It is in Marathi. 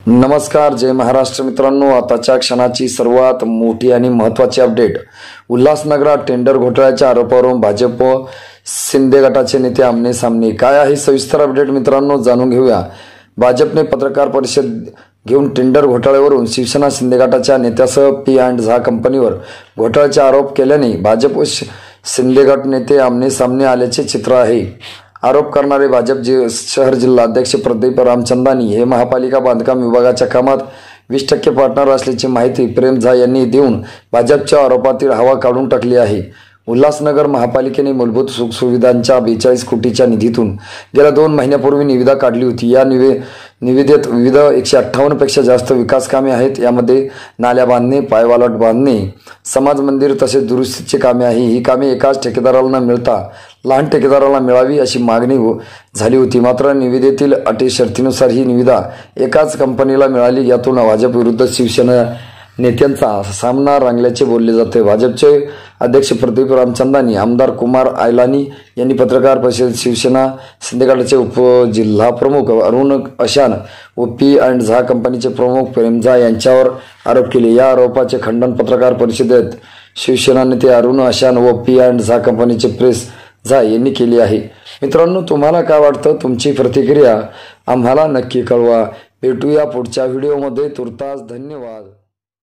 नमस्कार, जय महाराष्ट्र मित्रांनो। आताच्या क्षणाची सर्वात मोठी आणि महत्त्वाची अपडेट। उल्हासनगरात टेंडर घोटाळ्याच्या आरोपावरून भाजप व शिंदे गटाचे नेते आमने सामने। काय आहे सविस्तर अपडेट मित्रांनो, जाणून घेऊया। भाजपने पत्रकार परिषद घेऊन टेंडर घोटाळ्यावरून शिवसेना शिंदे गटाच्या नेत्यासह पी अँड झा कंपनीवर घोटाळ्याचे आरोप केल्याने भाजप व शिंदे गट नेते आमने सामने आल्याचे चित्र आहे। आरोप करणारे भाजप शहर जिल्हाध्यक्ष प्रदीप रामचंदानी हे महापालिका बांधकाम विभागाच्या कामात 20% पार्टनर असल्याची माहिती प्रेम झा यांनी देऊन भाजपच्या आरोपातील हवा काढून टाकली आहे। उल्हासनगर महापालिकेने मूलभूत सुखसुविधांच्या 42 कोटीच्या निधीतून गेल्या 2 महिन्यापूर्वी निविदा काढली होती। या निविदेत विविध 158 पेक्षा जास्त विकास कामे आहेत। यामध्ये नाल्या बांधणे, पायवालट बांधणे, समाज मंदिर तसेच दुरुस्तीची कामे आहे। ही कामे एकाच ठेकेदाराला न मिळता लहान ठेकेदाराला मिळावी अशी मागणी झाली होती। मात्र निविदेतील अटी शर्तीनुसार ही निविदा एकाच कंपनीला मिळाली। यातून भाजप विरुद्ध शिवसेना नेत्यांचा सामना रंगल्याचे बोलले जाते। भाजपचे अध्यक्ष प्रदीप रामचंदानी, आमदार कुमार आयलानी यांनी पत्रकार परिषदेत शिवसेना शिंदे गटाचे उपजिल्हा प्रमुख अरुण अशान व पी अँड झा कंपनीचे प्रमुख प्रेम झा यांच्यावर आरोप केले। या आरोपाचे खंडन पत्रकार परिषदेत शिवसेना नेते अरुण अशान व पी अँड झा कंपनीचे प्रेस झा यांनी केली आहे। मित्रांनो, तुम्हाला काय वाटतं? तुमची प्रतिक्रिया आम्हाला नक्की कळवा। भेटूया पुढच्या व्हिडिओमध्ये। तुर्तास धन्यवाद।